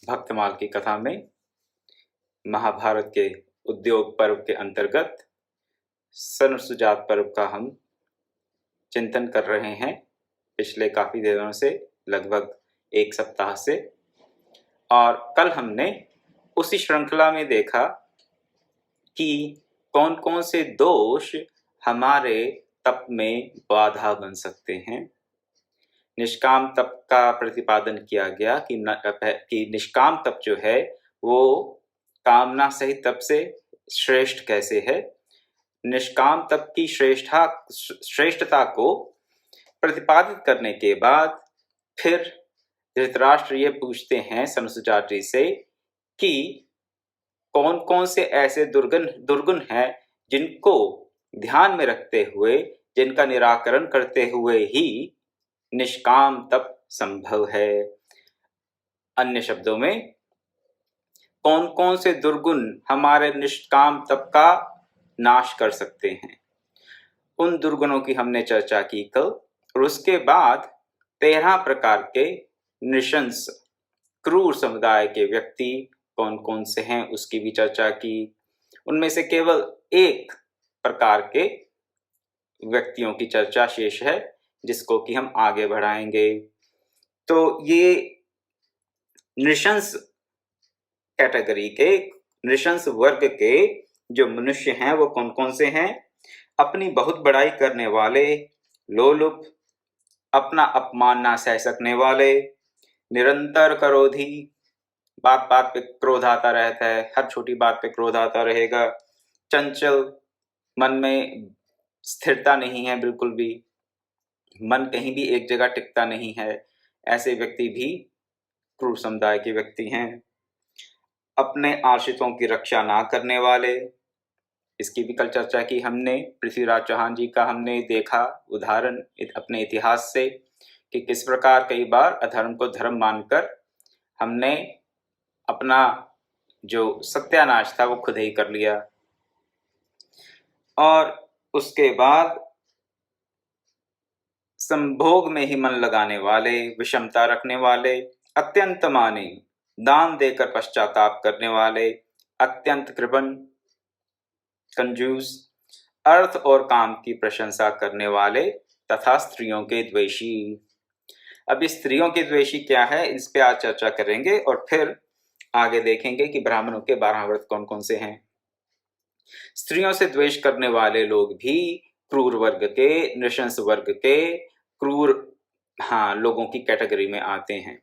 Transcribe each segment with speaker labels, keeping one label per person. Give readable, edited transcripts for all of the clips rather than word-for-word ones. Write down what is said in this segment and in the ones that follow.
Speaker 1: भक्तमाल की कथा में महाभारत के उद्योग पर्व के अंतर्गत सनुसुजात पर्व का हम चिंतन कर रहे हैं पिछले काफी दिनों से, लगभग एक सप्ताह से। और कल हमने उसी श्रृंखला में देखा कि कौन कौन से दोष हमारे तप में बाधा बन सकते हैं। निष्काम तप का प्रतिपादन किया गया कि निष्काम तप जो है वो कामना सहित तप से श्रेष्ठ कैसे है। निष्काम तप की श्रेष्ठता को प्रतिपादित करने के बाद फिर धृतराष्ट्र ये पूछते हैं सनुसुजात जी से कि कौन कौन से ऐसे दुर्गुण हैं जिनको ध्यान में रखते हुए, जिनका निराकरण करते हुए ही निष्काम तप संभव है। अन्य शब्दों में कौन कौन से दुर्गुण हमारे निष्काम तप का नाश कर सकते हैं, उन दुर्गुणों की हमने चर्चा की कल। और उसके बाद 13 प्रकार के नृशंस क्रूर समुदाय के व्यक्ति कौन कौन से हैं उसकी भी चर्चा की। उनमें से केवल एक प्रकार के व्यक्तियों की चर्चा शेष है जिसको कि हम आगे बढ़ाएंगे। तो ये नृशंस कैटेगरी के, नृशंस वर्ग के जो मनुष्य हैं वो कौन कौन से हैं? अपनी बहुत बड़ाई करने वाले, लोलुप, अपना अपमान ना सह सकने वाले, निरंतर क्रोधी, बात बात पे क्रोध आता रहता है, हर छोटी बात पे क्रोध आता रहेगा, चंचल, मन में स्थिरता नहीं है, बिल्कुल भी मन कहीं भी एक जगह टिकता नहीं है, ऐसे व्यक्ति भी क्रूर समुदाय के व्यक्ति हैं। अपने आश्रितों की रक्षा ना करने वाले, इसकी भी कल चर्चा की हमने। पृथ्वीराज चौहान जी का हमने देखा उदाहरण अपने इतिहास से कि किस प्रकार कई बार अधर्म को धर्म मानकर हमने अपना जो सत्यानाश था वो खुद ही कर लिया। और उसके बाद संभोग में ही मन लगाने वाले, विषमता रखने वाले, अत्यंत मानी, दान देकर पश्चाताप करने वाले, अत्यंत कृपण, कंजूस, अर्थ और काम की प्रशंसा करने वाले, तथा स्त्रियों के द्वेषी। अब इस स्त्रियों के द्वेषी क्या है, इस पे आज चर्चा करेंगे और फिर आगे देखेंगे कि ब्राह्मणों के 12 व्रत कौन कौन से हैं। स्त्रियों से द्वेष करने वाले लोग भी क्रूर वर्ग के, नृशंस वर्ग के क्रूर लोगों की कैटेगरी में आते हैं।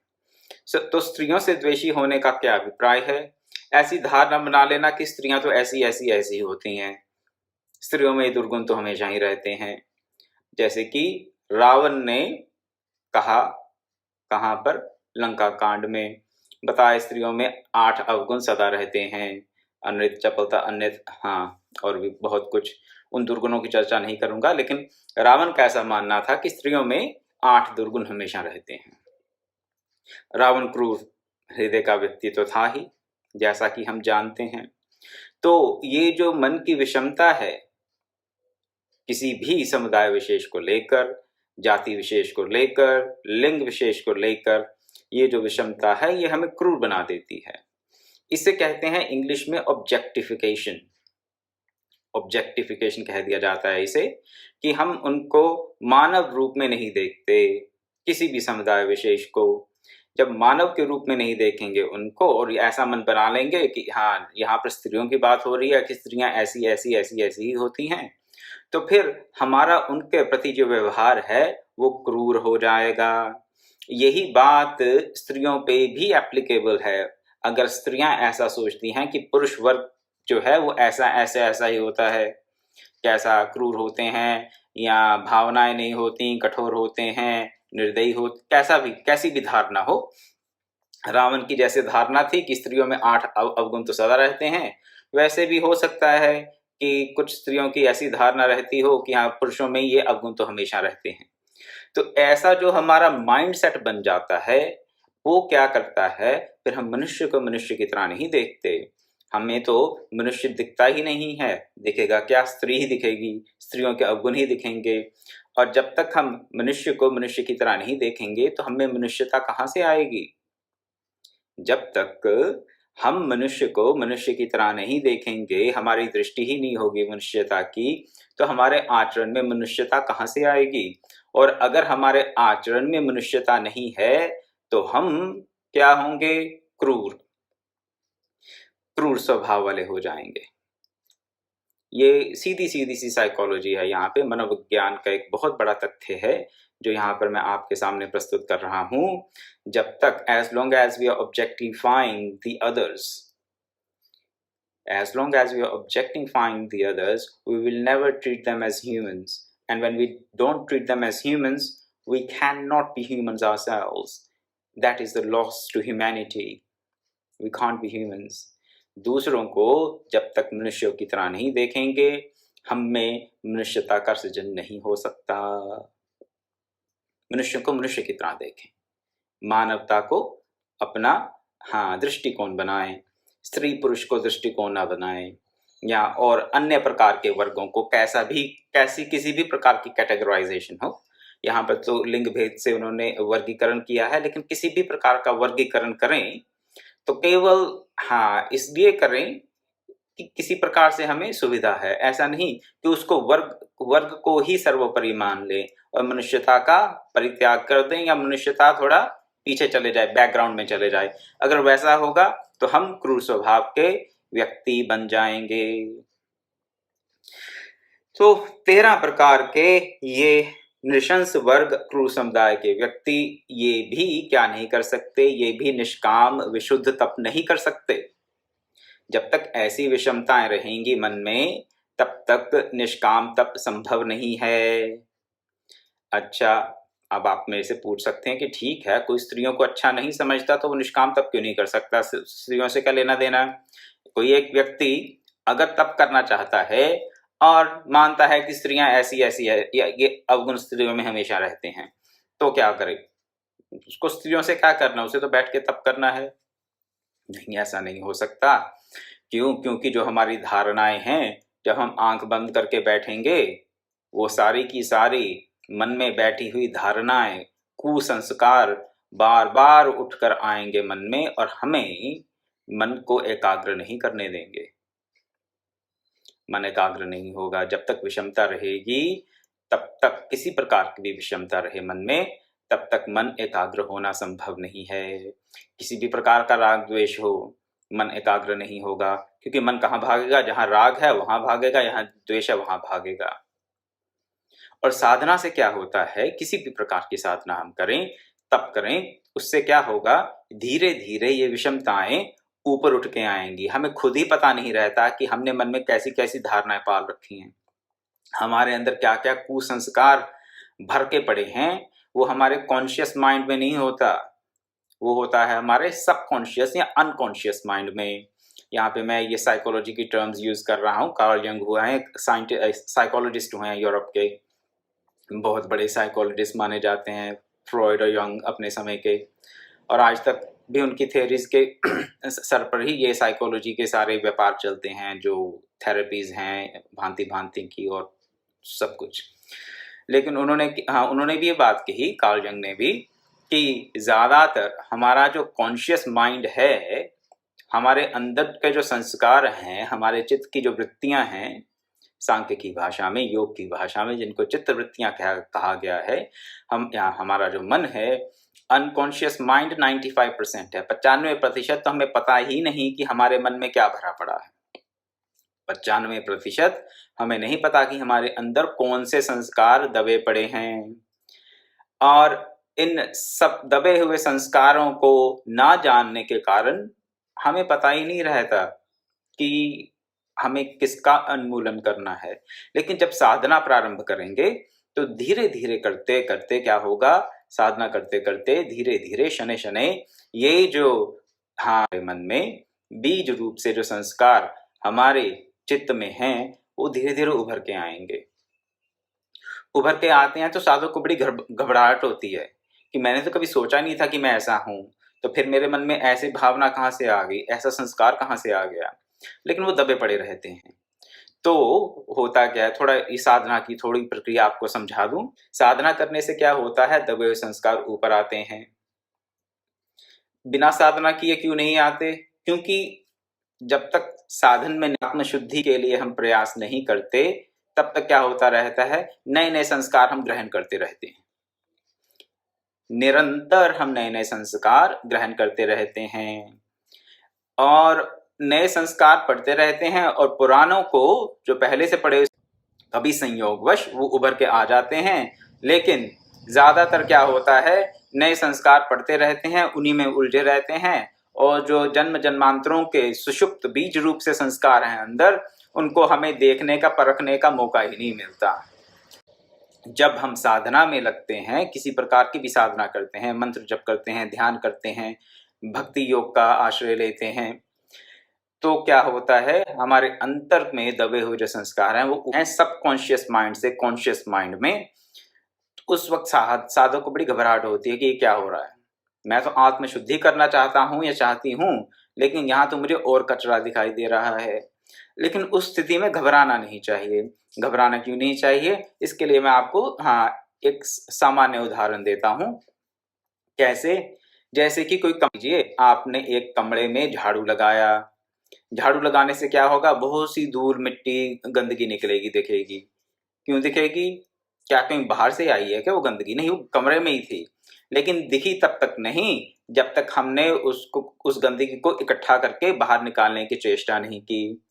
Speaker 1: तो स्त्रियों से द्वेषी होने का क्या अभिप्राय है? ऐसी धारणा बना लेना कि स्त्रियां तो ऐसी ऐसी ऐसी होती हैं, स्त्रियों में दुर्गुण तो हमेशा ही रहते हैं। जैसे कि रावण ने कहा, कहां पर, लंका कांड में बताया, स्त्रियों में 8 अवगुण सदा रहते हैं, अनृत, चपलता, अन्यथा, और भी बहुत कुछ। उन दुर्गुणों की चर्चा नहीं करूंगा, लेकिन रावण का ऐसा मानना था कि स्त्रियों में 8 दुर्गुण हमेशा रहते हैं। रावण क्रूर हृदय का व्यक्ति तो था ही, जैसा कि हम जानते हैं। तो ये जो मन की विषमता है, किसी भी समुदाय विशेष को लेकर, जाति विशेष को लेकर, लिंग विशेष को लेकर, ये जो विषमता है ये हमें क्रूर बना देती है। इसे कहते हैं इंग्लिश में ऑब्जेक्टिफिकेशन। ऑब्जेक्टिफिकेशन कह दिया जाता है इसे, कि हम उनको मानव रूप में नहीं देखते, किसी भी समुदाय विशेष को। जब मानव के रूप में नहीं देखेंगे उनको और ऐसा मन बना लेंगे कि हाँ यहाँ पर स्त्रियों की बात हो रही है कि स्त्रियां ऐसी ऐसी ऐसी ऐसी ही होती हैं, तो फिर हमारा उनके प्रति जो व्यवहार है वो क्रूर हो जाएगा। यही बात स्त्रियों पे भी एप्लीकेबल है। अगर स्त्रियां ऐसा सोचती हैं कि पुरुष वर्ग जो है वो ऐसा ही होता है, कैसा क्रूर होते हैं, या भावनाएं नहीं होती, कठोर होते हैं, निर्दयी हो, कैसी भी धारणा हो, रावण की जैसे धारणा थी कि स्त्रियों में 8 अवगुण तो सदा रहते हैं, वैसे भी हो सकता है कि कुछ स्त्रियों की ऐसी धारणा रहती हो कि हाँ पुरुषों में ये अवगुण तो हमेशा रहते हैं। तो ऐसा जो हमारा माइंड सेट बन जाता है वो क्या करता है, फिर हम मनुष्य को मनुष्य की तरह नहीं देखते। हमें तो मनुष्य दिखता ही नहीं है, दिखेगा क्या, स्त्री ही दिखेगी, स्त्रियों के अवगुण ही दिखेंगे। और जब तक हम मनुष्य को मनुष्य की तरह नहीं देखेंगे तो हमें मनुष्यता कहाँ से आएगी? जब तक हम मनुष्य को मनुष्य की तरह नहीं देखेंगे, हमारी दृष्टि ही नहीं होगी मनुष्यता की, तो हमारे आचरण में मनुष्यता कहाँ से आएगी? और अगर हमारे आचरण में मनुष्यता नहीं है, तो हम क्या होंगे? क्रूर स्वभाव वाले हो जाएंगे। ये सीधी-सीधी सी साइकोलॉजी है, यहाँ पे मनोविज्ञान का एक बहुत बड़ा तथ्य है, जो यहाँ पर मैं आपके सामने प्रस्तुत कर रहा हूँ। जब तक as long as we are objectifying the others, as long as we are objectifying the others, we will never treat them as humans. And when we don't treat them as humans, we cannot be humans ourselves. That is the loss to humanity. We can't be humans. दूसरों को जब तक मनुष्यों की तरह नहीं देखेंगे, हम में मनुष्यता का सृजन नहीं हो सकता। मनुष्यों को मनुष्य की तरह देखें, मानवता को अपना दृष्टिकोण बनाएं, स्त्री पुरुष को दृष्टिकोण न बनाएं, या और अन्य प्रकार के वर्गों को किसी भी प्रकार की कैटेगराइजेशन हो। यहाँ पर तो लिंग भेद से उन्होंने वर्गीकरण किया है, लेकिन किसी भी प्रकार का वर्गीकरण करें तो केवल इसलिए करें कि किसी प्रकार से हमें सुविधा है। ऐसा नहीं कि उसको वर्ग को ही सर्वोपरि मान लें और मनुष्यता का परित्याग कर दें, या मनुष्यता थोड़ा पीछे चले जाए, बैकग्राउंड में चले जाए। अगर वैसा होगा तो हम क्रूर स्वभाव के व्यक्ति बन जाएंगे। तो 13 प्रकार के ये नृशंस वर्ग क्रूर समुदाय के व्यक्ति, ये भी क्या नहीं कर सकते? ये भी निष्काम विशुद्ध तप नहीं कर सकते। जब तक ऐसी विषमताएं रहेंगी मन में, तब तक निष्काम तप संभव नहीं है। अच्छा, अब आप मेरे से पूछ सकते हैं कि ठीक है, कोई स्त्रियों को अच्छा नहीं समझता तो वो निष्काम तप क्यों नहीं कर सकता? स्त्रियों से क्या लेना देना? कोई एक व्यक्ति अगर तप करना चाहता है और मानता है कि स्त्रियां ऐसी है, या ये अवगुण स्त्रियों में हमेशा रहते हैं, तो क्या करे? उसको स्त्रियों से क्या करना? उसे तो बैठ के तप करना है। नहीं, ऐसा नहीं हो सकता। क्यों? क्योंकि जो हमारी धारणाएं हैं, जब हम आंख बंद करके बैठेंगे, वो सारी की सारी मन में बैठी हुई धारणाएं, कुसंस्कार बार बार उठकर आएंगे मन में, और हमें मन को एकाग्र नहीं करने देंगे। मन एकाग्र नहीं होगा। जब तक विषमता रहेगी, तब तक किसी प्रकार की भी विषमता रहे मन में, तब तक मन एकाग्र होना संभव नहीं है। किसी भी प्रकार का राग द्वेष हो, मन एकाग्र नहीं होगा, क्योंकि मन कहाँ भागेगा? जहाँ राग है वहां भागेगा, यहाँ द्वेष है वहां भागेगा। और साधना से क्या होता है? किसी भी प्रकार की साधना हम करें, तप करें, उससे क्या होगा? धीरे धीरे ये विषमताएं ऊपर उठ के आएंगी। हमें खुद ही पता नहीं रहता कि हमने मन में कैसी कैसी धारणाएं पाल रखी हैं, हमारे अंदर क्या क्या कुसंस्कार भर के पड़े हैं। वो हमारे कॉन्शियस माइंड में नहीं होता, वो होता है हमारे सबकॉन्शियस या अनकॉन्शियस माइंड में। यहाँ पे मैं ये साइकोलॉजी की टर्म्स यूज कर रहा हूँ। कार्ल जंग हुआ है, साइकोलॉजिस्ट हुए हैं यूरोप के, बहुत बड़े साइकोलॉजिस्ट माने जाते हैं, फ्रॉयड और यंग अपने समय के, और आज तक भी उनकी थ्योरीज के सर पर ही ये साइकोलॉजी के सारे व्यापार चलते हैं, जो थेरेपीज हैं भांति भांति की और सब कुछ। लेकिन उन्होंने भी ये बात कही, कार्ल जंग ने भी, कि ज़्यादातर हमारा जो कॉन्शियस माइंड है, हमारे अंदर के जो संस्कार हैं, हमारे चित्त की जो वृत्तियां हैं, सांख्य की भाषा में, योग की भाषा में जिनको चित्त वृत्तियां कहा गया है, हमारा जो मन है, अनकॉन्शियस माइंड 95% है। 95% तो हमें पता ही नहीं कि हमारे मन में क्या भरा पड़ा है। 95% हमें नहीं पता कि हमारे अंदर कौन से संस्कार दबे पड़े हैं, और इन सब दबे हुए संस्कारों को ना जानने के कारण हमें पता ही नहीं रहता कि हमें किसका उन्मूलन करना है। लेकिन जब साधना प्रारंभ करेंगे तो धीरे धीरे करते करते क्या होगा? साधना करते करते धीरे धीरे शनै शनै ये जो हमारे मन में बीज रूप से जो संस्कार हमारे चित्त में हैं, वो धीरे धीरे उभर के आएंगे। उभर के आते हैं तो साधक को बड़ी घबराहट होती है कि मैंने तो कभी सोचा नहीं था कि मैं ऐसा हूं, तो फिर मेरे मन में ऐसी भावना कहाँ से आ गई, ऐसा संस्कार कहाँ से आ गया? लेकिन वो दबे पड़े रहते हैं। तो होता क्या है, थोड़ा इस साधना की थोड़ी प्रक्रिया आपको समझा दूं। साधना करने से क्या होता है? दबे हुए संस्कार ऊपर आते हैं। बिना साधना किए क्यों नहीं आते? क्योंकि जब तक साधन में आत्मशुद्धि के लिए हम प्रयास नहीं करते, तब तक क्या होता रहता है, नए नए संस्कार हम ग्रहण करते रहते हैं। निरंतर हम नए नए संस्कार ग्रहण करते रहते हैं और नए संस्कार पढ़ते रहते हैं, और पुरानों को जो पहले से पढ़े कभी संयोगवश वो उभर के आ जाते हैं। लेकिन ज्यादातर क्या होता है, नए संस्कार पढ़ते रहते हैं, उन्हीं में उलझे रहते हैं, और जो जन्म जन्मांतरों के सुषुप्त बीज रूप से संस्कार हैं अंदर, उनको हमें देखने का परखने का मौका ही नहीं मिलता। जब हम साधना में लगते हैं, किसी प्रकार की भी साधना करते हैं, मंत्र जप करते हैं, ध्यान करते हैं, भक्ति योग का आश्रय लेते हैं, तो क्या होता है, हमारे अंतर में दबे हुए जो संस्कार हैं वो हैं सबकॉन्शियस माइंड से कॉन्शियस माइंड में। उस वक्त साधक को बड़ी घबराहट होती है कि ये क्या हो रहा है, मैं तो आत्मशुद्धि करना चाहता हूँ या चाहती हूँ, लेकिन यहाँ तो मुझे और कचरा दिखाई दे रहा है। लेकिन उस स्थिति में घबराना नहीं चाहिए। घबराना क्यों नहीं चाहिए, इसके लिए मैं आपको एक सामान्य उदाहरण देता हूँ। कैसे? जैसे कि कोई कीजिए, आपने एक कमरे में झाड़ू लगाया, झाड़ू लगाने से क्या होगा, बहुत सी धूल मिट्टी गंदगी निकलेगी, दिखेगी। क्यों दिखेगी? क्या कहीं बाहर से आई है क्या वो गंदगी? नहीं, वो कमरे में ही थी, लेकिन दिखी तब तक नहीं जब तक हमने उस गंदगी को इकट्ठा करके बाहर निकालने की चेष्टा नहीं की।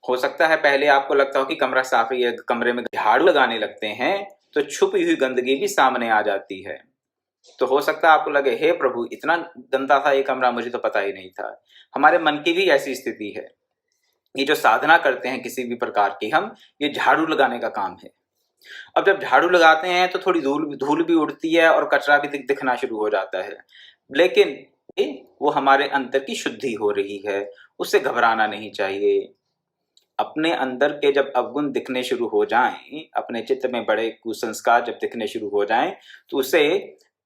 Speaker 1: हो सकता है पहले आपको लगता हो कि कमरा साफ ही है, कमरे में झाड़ू लगाने लगते हैं तो छुपी हुई गंदगी भी सामने आ जाती है। तो हो सकता है आपको लगे, हे प्रभु, इतना गंदा था ये कमरा, मुझे तो पता ही नहीं था। हमारे मन की भी ऐसी स्थिति है। ये जो साधना करते हैं किसी भी प्रकार की हम, ये झाड़ू लगाने का काम है। अब जब झाड़ू लगाते हैं तो थोड़ी धूल भी उड़ती है और कचरा भी दिखना शुरू हो जाता है, लेकिन वो हमारे अंदर की शुद्धि हो रही है, उससे घबराना नहीं चाहिए। अपने अंदर के जब अवगुण दिखने शुरू हो जाएं, अपने चित्त में बड़े कुसंस्कार जब दिखने शुरू हो जाएं, तो उसे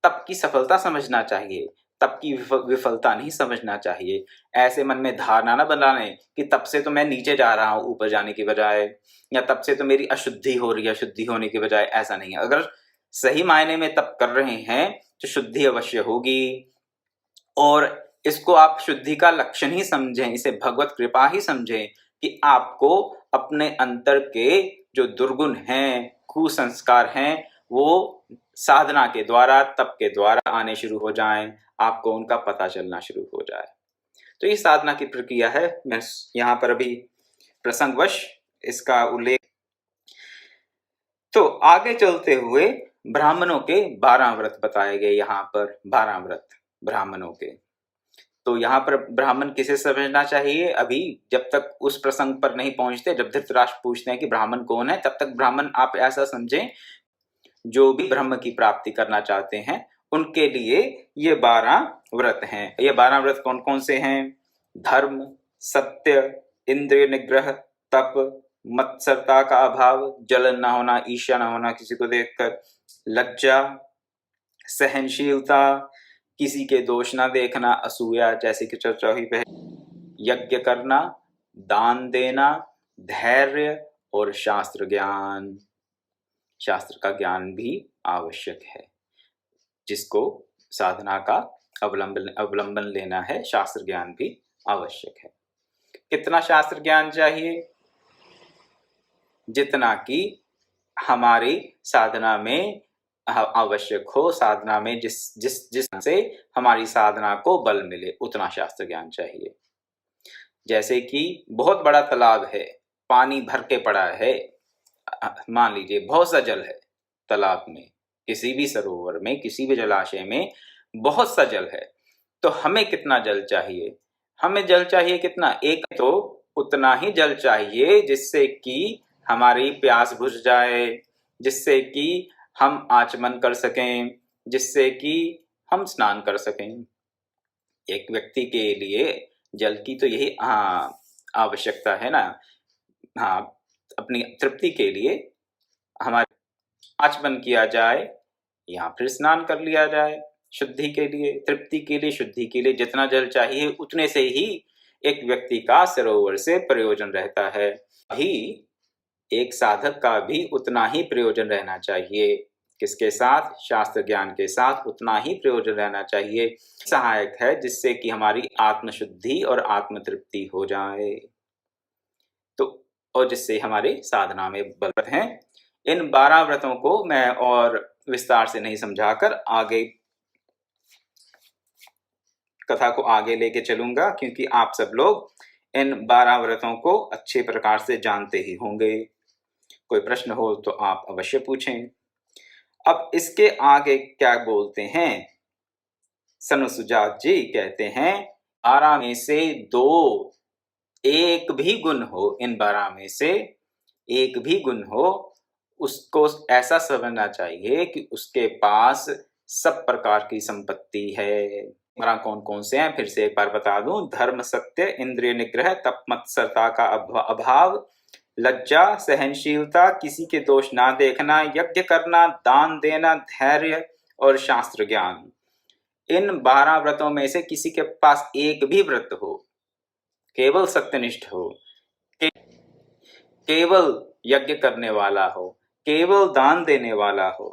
Speaker 1: तब की सफलता समझना चाहिए, तब की विफलता नहीं समझना चाहिए। ऐसे मन में धारणा न बनाने कि तब से तो मैं नीचे जा रहा हूं ऊपर जाने की बजाय, या तब से तो मेरी अशुद्धि हो रही है शुद्धि होने की बजाय। ऐसा नहीं है। अगर सही मायने में तप कर रहे हैं तो शुद्धि अवश्य होगी, और इसको आप शुद्धि का लक्षण ही समझें, इसे भगवत कृपा ही समझें कि आपको अपने अंतर के जो दुर्गुण हैं, कुसंस्कार हैं, वो साधना के द्वारा, तप के द्वारा आने शुरू हो जाएं, आपको उनका पता चलना शुरू हो जाए। तो ये साधना की प्रक्रिया है। मैं यहाँ पर अभी प्रसंगवश इसका उल्लेख। तो आगे चलते हुए ब्राह्मणों के 12 व्रत बताए गए, यहाँ पर 12 व्रत ब्राह्मणों के। तो यहाँ पर ब्राह्मण किसे समझना चाहिए? अभी जब तक उस प्रसंग पर नहीं पहुंचते, जब धृतराष्ट्र पूछते हैं कि ब्राह्मण कौन है, तब तक ब्राह्मण आप ऐसा समझें, जो भी ब्रह्म की प्राप्ति करना चाहते हैं उनके लिए ये 12 व्रत हैं। ये 12 व्रत कौन कौन से हैं? धर्म, सत्य, इंद्रिय निग्रह, तप, मत्सरता का अभाव, जलन ना होना, ईर्ष्या ना होना किसी को देखकर, लज्जा, सहनशीलता, किसी के दोष ना देखना, असूया जैसे कि चर्चा हुई पहले, यज्ञ करना, दान देना, धैर्य और शास्त्र ज्ञान। शास्त्र का ज्ञान भी आवश्यक है। जिसको साधना का अवलंबन लेना है, शास्त्र ज्ञान भी आवश्यक है। कितना शास्त्र ज्ञान चाहिए? जितना कि हमारी साधना में आवश्यक हो, साधना में जिस से हमारी साधना को बल मिले, उतना शास्त्र ज्ञान चाहिए। जैसे कि बहुत बड़ा तालाब है, पानी भर के पड़ा है, मान लीजिए बहुत सा जल है तालाब में, किसी भी सरोवर में, किसी भी जलाशय में बहुत सा जल है, तो हमें कितना जल चाहिए? हमें जल चाहिए कितना? एक तो उतना ही जल चाहिए जिससे कि हमारी प्यास बुझ जाए, जिससे कि हम आचमन कर सकें, जिससे कि हम स्नान कर सकें। एक व्यक्ति के लिए जल की तो यही आवश्यकता है ना। अपनी तृप्ति के लिए हमारे आचमन किया जाए या फिर स्नान कर लिया जाए। शुद्धि के लिए, तृप्ति के लिए, शुद्धि के लिए जितना जल चाहिए उतने से ही एक व्यक्ति का सरोवर से प्रयोजन रहता है। ही एक साधक का भी उतना ही प्रयोजन रहना चाहिए। किसके साथ? शास्त्र ज्ञान के साथ उतना ही प्रयोजन रहना चाहिए, सहायक है, जिससे कि हमारी आत्मशुद्धि और आत्मतृप्ति हो जाए, तो और जिससे हमारी साधना में बल हैं। इन 12 व्रतों को मैं और विस्तार से नहीं समझाकर आगे कथा को आगे लेके चलूंगा, क्योंकि आप सब लोग इन 12 व्रतों को अच्छे प्रकार से जानते ही होंगे। कोई प्रश्न हो तो आप अवश्य पूछें। अब इसके आगे क्या बोलते हैं? सनुसुजात जी कहते हैं 12 में से 2, एक भी गुण हो, इन 12 में से एक भी गुण हो, उसको ऐसा समझना चाहिए कि उसके पास सब प्रकार की संपत्ति है। कौन कौन से हैं फिर से एक बार बता दूं? धर्म, सत्य, इंद्रिय निग्रह, तपमत्सरता का अभाव, लज्जा, सहनशीलता, किसी के दोष ना देखना, यज्ञ करना, दान देना, धैर्य और शास्त्र ज्ञान। इन 12 व्रतों में से किसी के पास एक भी व्रत हो, केवल सत्यनिष्ठ हो, केवल यज्ञ करने वाला हो, केवल दान देने वाला हो,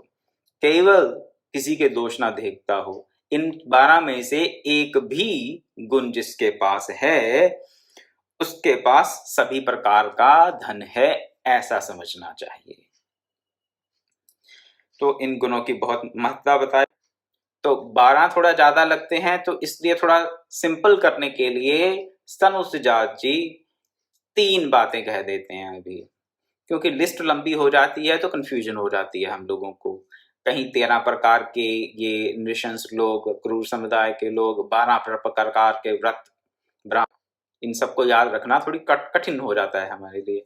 Speaker 1: केवल किसी के दोष ना देखता हो, इन 12 में से एक भी गुण जिसके पास है, उसके पास सभी प्रकार का धन है, ऐसा समझना चाहिए। तो इन गुणों की बहुत महत्ता बताए। तो 12 थोड़ा ज्यादा लगते हैं, तो इसलिए थोड़ा सिंपल करने के लिए सनुसुजात जी 3 बातें कह देते हैं अभी, क्योंकि लिस्ट लंबी हो जाती है तो कंफ्यूजन हो जाती है हम लोगों को। कहीं 13 प्रकार के ये नृशंस लोग, क्रूर समुदाय के लोग, 12 प्रकार के व्रत, इन सबको याद रखना थोड़ी कठिन हो जाता है हमारे लिए।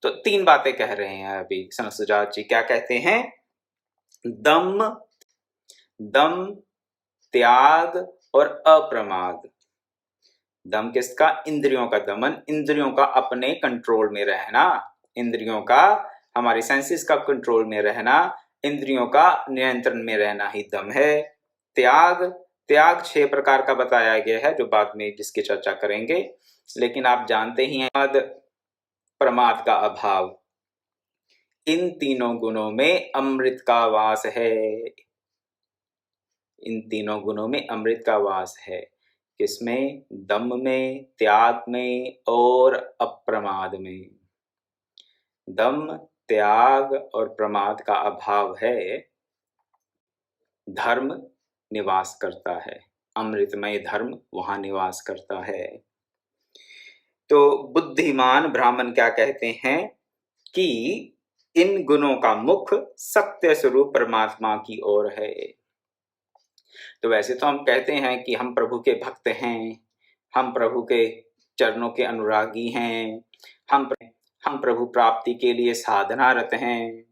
Speaker 1: तो 3 बातें कह रहे हैं अभी सनुसुजात जी। क्या कहते हैं? दम, त्याग और अप्रमाद। दम किसका? इंद्रियों का दमन, इंद्रियों का अपने कंट्रोल में रहना, इंद्रियों का हमारे सेंसेस का कंट्रोल में रहना, इंद्रियों का नियंत्रण में रहना ही दम है। त्याग 6 प्रकार का बताया गया है, जो बाद में जिसकी चर्चा करेंगे, लेकिन आप जानते ही हैं प्रमाद का अभाव। इन तीनों गुणों में अमृत का वास है, इन तीनों गुणों में अमृत का वास है। किसमें? दम में, त्याग में और अप्रमाद में। दम, त्याग और प्रमाद का अभाव है, धर्म निवास करता है, अमृतमय धर्म वहां निवास करता है। तो बुद्धिमान ब्राह्मण क्या कहते हैं कि इन गुणों का मुख सत्य स्वरूप परमात्मा की ओर है। तो वैसे तो हम कहते हैं कि हम प्रभु के भक्त हैं, हम प्रभु के चरणों के अनुरागी हैं, हम प्रभु प्राप्ति के लिए साधनारत हैं,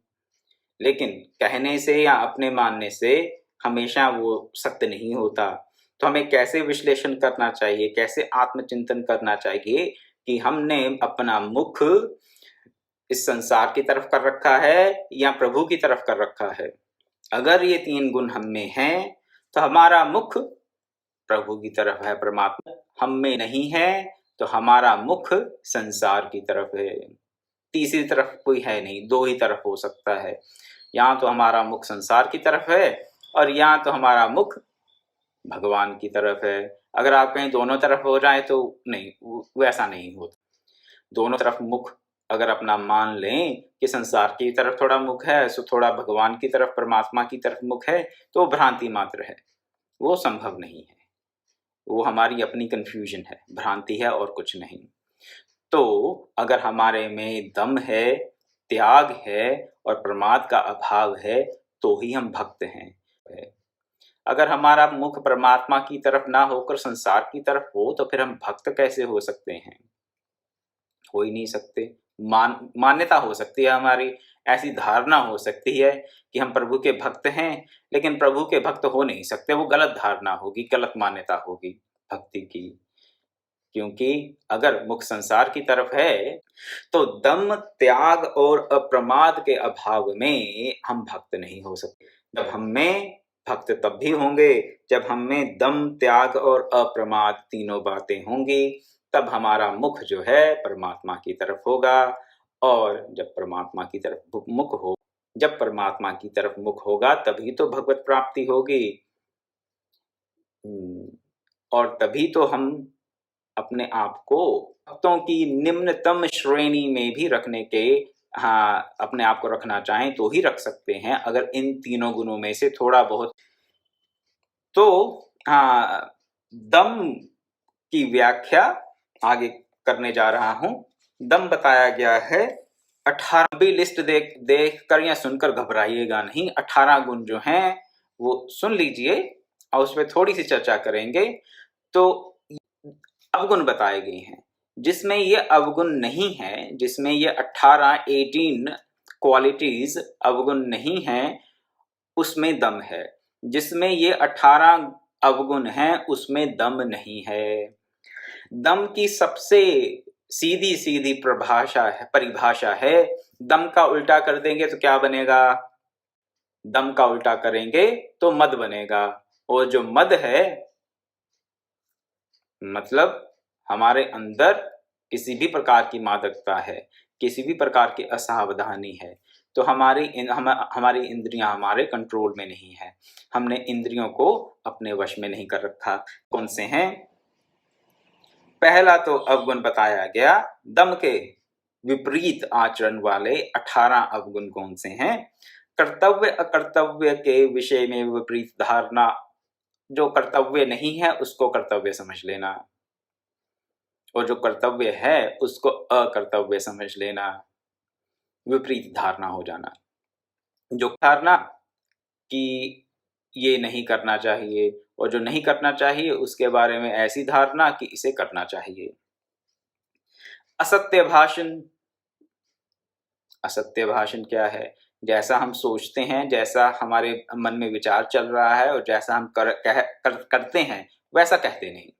Speaker 1: लेकिन कहने से या अपने मानने से हमेशा वो सत्य नहीं होता। तो हमें कैसे विश्लेषण करना चाहिए, कैसे आत्मचिंतन करना चाहिए कि हमने अपना मुख इस संसार की तरफ कर रखा है या प्रभु की तरफ कर रखा है। अगर ये 3 गुण हम में हैं तो हमारा मुख प्रभु की तरफ है, परमात्मा हम में नहीं है तो हमारा मुख संसार की तरफ है। तीसरी तरफ कोई है नहीं, 2 ही तरफ हो सकता है, या तो हमारा मुख संसार की तरफ है और या तो हमारा मुख भगवान की तरफ है। अगर आप कहीं दोनों तरफ हो जाए तो नहीं, वैसा नहीं होता। दोनों तरफ मुख अगर अपना मान लें कि संसार की तरफ थोड़ा मुख है, सो थोड़ा भगवान की तरफ, परमात्मा की तरफ मुख है, तो भ्रांति मात्र है, वो संभव नहीं है, वो हमारी अपनी कंफ्यूजन है, भ्रांति है और कुछ नहीं। तो अगर हमारे में दम है, त्याग है और प्रमाद का अभाव है तो ही हम भक्त हैं। अगर हमारा मुख परमात्मा की तरफ ना होकर संसार की तरफ हो तो फिर हम भक्त कैसे हो सकते हैं? हो ही नहीं सकते। मान्यता हो सकती है हमारी, ऐसी धारणा हो सकती है कि हम प्रभु के भक्त हैं, लेकिन प्रभु के भक्त हो नहीं सकते। वो गलत धारणा होगी, गलत मान्यता होगी भक्ति की। क्योंकि अगर मुख संसार की तरफ है तो दम, त्याग और अप्रमाद के अभाव में हम भक्त नहीं हो सकते। जब हम में भक्त तब भी होंगे जब हम में दम, त्याग और अप्रमाद तीनों बातें होंगी, तब हमारा मुख जो है परमात्मा की तरफ होगा। और जब परमात्मा की तरफ मुख हो जब परमात्मा की तरफ मुख होगा तभी तो भगवत प्राप्ति होगी। और तभी तो हम अपने आप को भक्तों की निम्नतम श्रेणी में भी रखने के, हाँ, अपने आप को रखना चाहें तो ही रख सकते हैं, अगर इन तीनों गुणों में से थोड़ा बहुत। तो हाँ, दम की व्याख्या आगे करने जा रहा हूं। दम बताया गया है 18 भी लिस्ट देख देख कर या सुनकर घबराइएगा नहीं। 18 गुण जो हैं वो सुन लीजिए और उस पर थोड़ी सी चर्चा करेंगे। तो अवगुण बताए गए हैं, जिसमें ये अवगुण नहीं है, जिसमें ये 18 क्वालिटीज अवगुण नहीं है, उसमें दम है। जिसमें ये 18 अवगुण हैं उसमें दम नहीं है। दम की सबसे सीधी सीधी परिभाषा है, दम का उल्टा कर देंगे तो क्या बनेगा? दम का उल्टा करेंगे तो मद बनेगा। और जो मद है, मतलब हमारे अंदर किसी भी प्रकार की मादकता है, किसी भी प्रकार की असावधानी है, तो हमारी इंद्रियां हमारे कंट्रोल में नहीं है। हमने इंद्रियों को अपने वश में नहीं कर रखा। कौन से हैं? पहला तो अवगुण बताया गया, दम के विपरीत आचरण वाले 18 अवगुण कौन से हैं? कर्तव्य अकर्तव्य के विषय में विपरीत धारणा। जो कर्तव्य नहीं है उसको कर्तव्य समझ लेना, और जो कर्तव्य है उसको अकर्तव्य समझ लेना। विपरीत धारणा हो जाना, जो धारणा कि ये नहीं करना चाहिए, और जो नहीं करना चाहिए उसके बारे में ऐसी धारणा कि इसे करना चाहिए। असत्य भाषण। असत्य भाषण क्या है? जैसा हम सोचते हैं, जैसा हमारे मन में विचार चल रहा है और जैसा हम करते हैं वैसा कहते नहीं।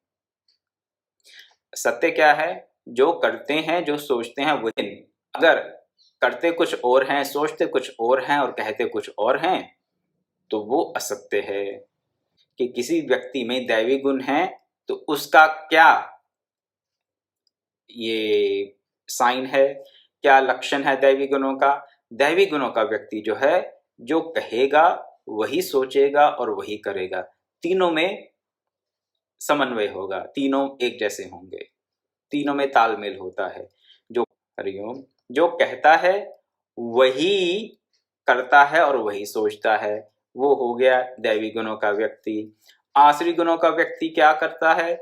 Speaker 1: सत्य क्या है? जो करते हैं, जो सोचते हैं वही। अगर करते कुछ और हैं, सोचते कुछ और हैं और कहते कुछ और हैं तो वो असत्य है। कि किसी व्यक्ति में दैवी गुण है तो उसका क्या ये साइन है, क्या लक्षण है दैवी गुणों का? दैवी गुणों का व्यक्ति जो है, जो कहेगा वही सोचेगा और वही करेगा। तीनों में समन्वय होगा, तीनों एक जैसे होंगे, तीनों में तालमेल होता है। जो हरिओम, जो कहता है वही करता है और वही सोचता है, वो हो गया दैवी गुणों का व्यक्ति। आसुरी गुणों का व्यक्ति क्या करता है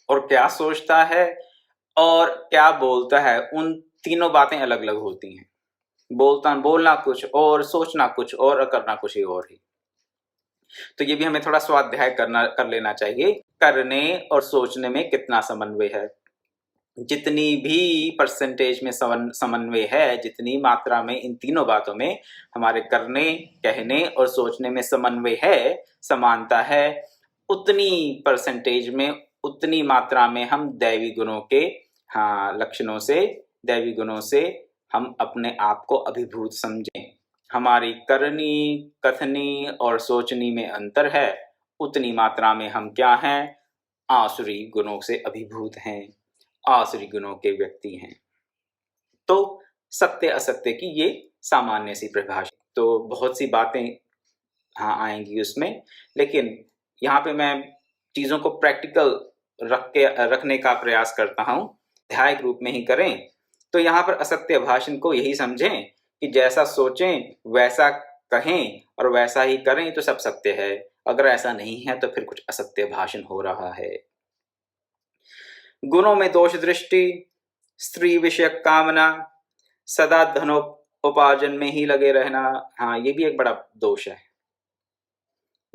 Speaker 1: और क्या सोचता है और क्या बोलता है, उन तीनों बातें अलग अलग होती हैं। बोलना कुछ और, सोचना कुछ और करना कुछ ही और ही। तो ये भी हमें थोड़ा स्वाध्याय कर लेना चाहिए। करने और सोचने में कितना समन्वय है। जितनी भी परसेंटेज में समन्वय है, जितनी मात्रा में इन तीनों बातों में हमारे करने, कहने और सोचने में समन्वय है, समानता है, उतनी परसेंटेज में, उतनी मात्रा में हम दैवी गुणों के, हाँ, लक्षणों से, दैवी गुणों से हम अपने आप को अभिभूत समझें। हमारी करनी, कथनी और सोचनी में अंतर है, उतनी मात्रा में हम क्या हैं? आसुरी गुणों से अभिभूत हैं, आसुरी गुणों के व्यक्ति हैं। तो सत्य असत्य की ये सामान्य सी परिभाषा। तो बहुत सी बातें हाँ आएंगी उसमें, लेकिन यहाँ पे मैं चीज़ों को प्रैक्टिकल रखने का प्रयास करता हूँ, अध्याय रूप में ही करें। तो यहाँ पर असत्य भाषण को यही समझें कि जैसा सोचें वैसा कहें और वैसा ही करें तो सब सत्य है। अगर ऐसा नहीं है तो फिर कुछ असत्य भाषण हो रहा है। गुणों में दोष दृष्टि, स्त्री विषयक कामना, सदा धनोपार्जन में ही लगे रहना, हाँ ये भी एक बड़ा दोष है।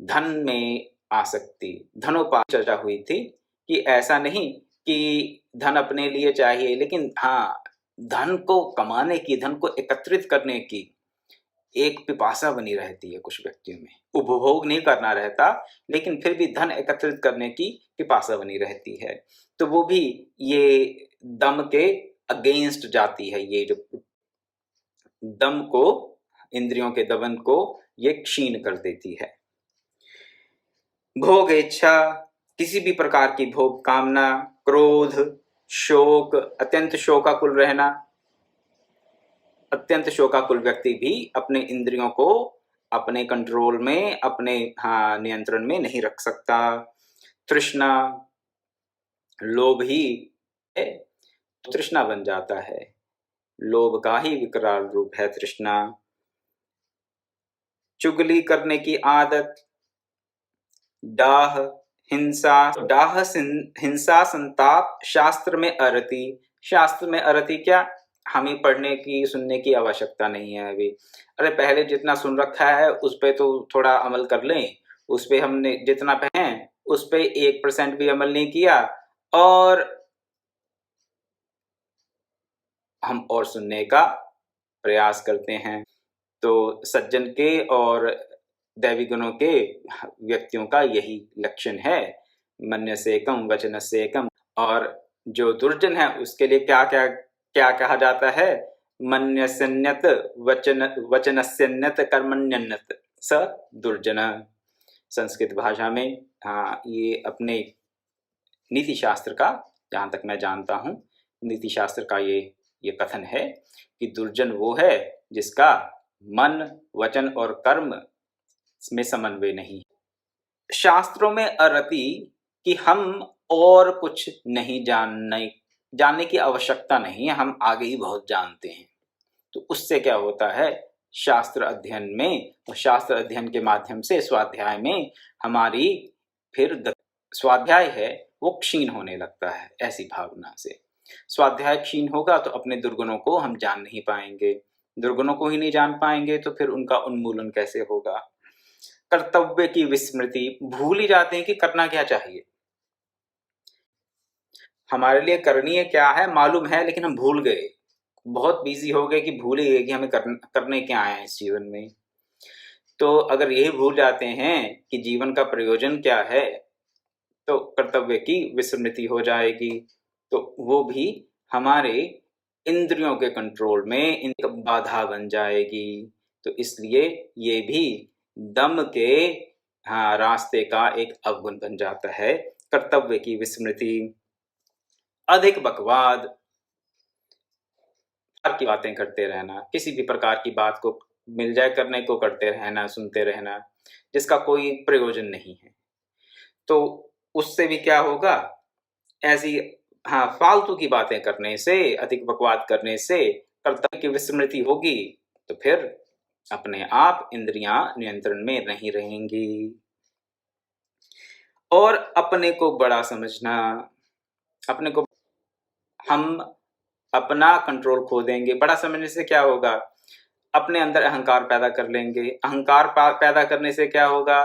Speaker 1: धन में आसक्ति, धनोपार्जन चर्चा हुई थी कि ऐसा नहीं कि धन अपने लिए चाहिए, लेकिन हाँ, धन को कमाने की, धन को एकत्रित करने की एक पिपासा बनी रहती है कुछ व्यक्तियों में। उपभोग नहीं करना रहता, लेकिन फिर भी धन एकत्रित करने की पिपासा बनी रहती है। तो वो भी ये दम के अगेंस्ट जाती है। ये जो दम को, इंद्रियों के दमन को ये क्षीण कर देती है। भोग इच्छा, किसी भी प्रकार की भोग कामना, क्रोध, शोक, अत्यंत शोकाकुल रहना, अत्यंत शोकाकुल व्यक्ति भी अपने इंद्रियों को अपने कंट्रोल में, अपने नियंत्रण में नहीं रख सकता। तृष्णा, लोभ ही है, तृष्णा बन जाता है। लोभ का ही विकराल रूप है तृष्णा। चुगली करने की आदत, डाह, हिंसा, हिंसा, संताप, शास्त्र में अरति। शास्त्र में अरति क्या? हमें पढ़ने की, सुनने की आवश्यकता नहीं है अभी। अरे पहले जितना सुन रखा है उस पे तो थोड़ा अमल कर लें। उस पे हमने जितना पढ़े उस पे 1% भी अमल नहीं किया, और हम और सुनने का प्रयास करते हैं। तो सज्जन के और दैवी गुणों के व्यक्तियों का यही लक्षण है, मन्य से कम वचन से कम। और जो दुर्जन है उसके लिए क्या क्या क्या कहा जाता है? मन्यस्यन्यत वचनस्यन्यत कर्मण्यन्यत स दुर्जन। संस्कृत भाषा में ये अपने नीति शास्त्र का, जहाँ तक मैं जानता हूँ, नीति शास्त्र का ये कथन है कि दुर्जन वो है जिसका मन, वचन और कर्म में समन्वय नहीं। शास्त्रों में अरति कि हम और कुछ नहीं जानने की आवश्यकता नहीं है, हम आगे ही बहुत जानते हैं। तो उससे क्या होता है? शास्त्र अध्ययन में, और शास्त्र अध्ययन के माध्यम से स्वाध्याय में हमारी फिर स्वाध्याय है वो क्षीण होने लगता है। ऐसी भावना से स्वाध्याय क्षीण होगा तो अपने दुर्गुणों को हम जान नहीं पाएंगे। दुर्गुणों को ही नहीं जान पाएंगे तो फिर उनका उन्मूलन कैसे होगा? कर्तव्य की विस्मृति, भूल ही जाते हैं कि करना क्या चाहिए। हमारे लिए करणीय क्या है मालूम है, लेकिन हम भूल गए, बहुत बिजी हो गए कि भूल ही गए कि हमें करने क्या आए हैं इस जीवन में। तो अगर यही भूल जाते हैं कि जीवन का प्रयोजन क्या है, तो कर्तव्य की विस्मृति हो जाएगी। तो वो भी हमारे इंद्रियों के कंट्रोल में बाधा बन जाएगी। तो इसलिए ये भी दम के रास्ते का एक अवगुण बन जाता है, कर्तव्य की विस्मृति। अधिक बकवाद, की बातें करते रहना, किसी भी प्रकार की बात को मिल जाए करने को करते रहना, सुनते रहना, जिसका कोई प्रयोजन नहीं है। तो उससे भी क्या होगा? ऐसी फालतू की बातें करने से, अधिक बकवाद करने से कर्तव्य की विस्मृति होगी, तो फिर अपने आप इंद्रियां नियंत्रण में नहीं रहेंगी। और अपने को बड़ा समझना, अपने को हम अपना कंट्रोल खो देंगे। बड़ा समझने से क्या होगा? अपने अंदर अहंकार पैदा कर लेंगे। अहंकार पैदा करने से क्या होगा?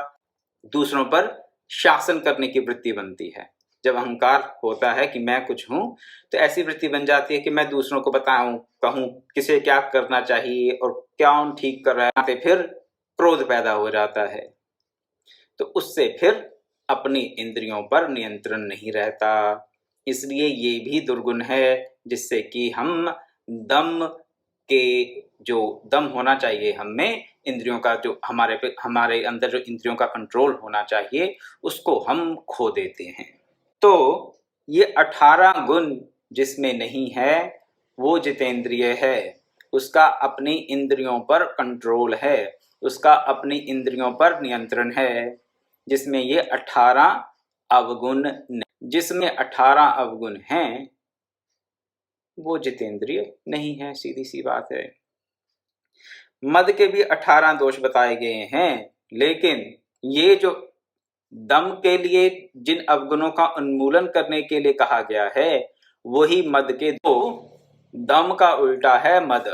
Speaker 1: दूसरों पर शासन करने की वृत्ति बनती है। जब अहंकार होता है कि मैं कुछ हूं, तो ऐसी वृत्ति बन जाती है कि मैं दूसरों को बताऊं, कहूं किसे क्या करना चाहिए और क्या ठीक कर रहा है। फिर क्रोध पैदा हो जाता है। तो उससे फिर अपनी इंद्रियों पर नियंत्रण नहीं रहता। इसलिए ये भी दुर्गुण है, जिससे कि हम दम के, जो दम होना चाहिए हमें, इंद्रियों का जो हमारे अंदर जो इंद्रियों का कंट्रोल होना चाहिए, उसको हम खो देते हैं। तो ये 18 गुण जिसमें नहीं है वो जितेंद्रिय है। उसका अपनी इंद्रियों पर कंट्रोल है, उसका अपनी इंद्रियों पर नियंत्रण है। जिसमें ये 18 अवगुण, जिसमें 18 अवगुण हैं वो जितेंद्रिय नहीं है, सीधी सी बात है। मद के भी 18 दोष बताए गए हैं, लेकिन ये जो दम के लिए जिन अवगुणों का उन्मूलन करने के लिए कहा गया है, वही मद के दो, दम का उल्टा है मद।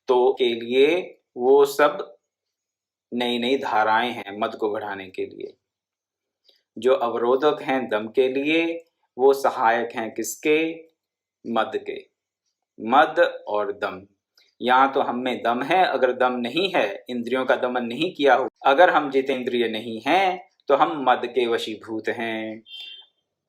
Speaker 1: तो के लिए वो सब नई नई धाराएं हैं मद को बढ़ाने के लिए। जो अवरोधक हैं दम के लिए, वो सहायक हैं किसके? मद के। मद और दम। यहाँ तो हम में दम है, अगर दम नहीं है, इंद्रियों का दमन नहीं किया हो, अगर हम जितेंद्रिय नहीं हैं, तो हम मद के वशीभूत हैं।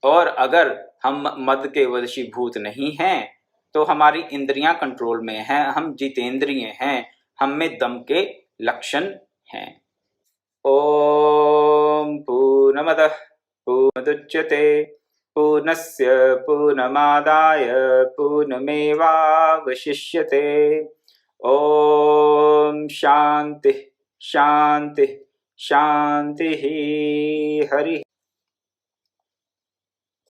Speaker 1: और अगर हम मद के वशीभूत नहीं हैं, तो हमारी इंद्रियां कंट्रोल में हैं, हम जितेंद्रिय हैं, हम में दम के लक्षण हैं। ओम पूर्णमदः पूर्णमुदच्यते पूर्णस्य पूर्णमादाय पूर्णमेवावशिष्यते। ओम शांति शांति शांति। हरि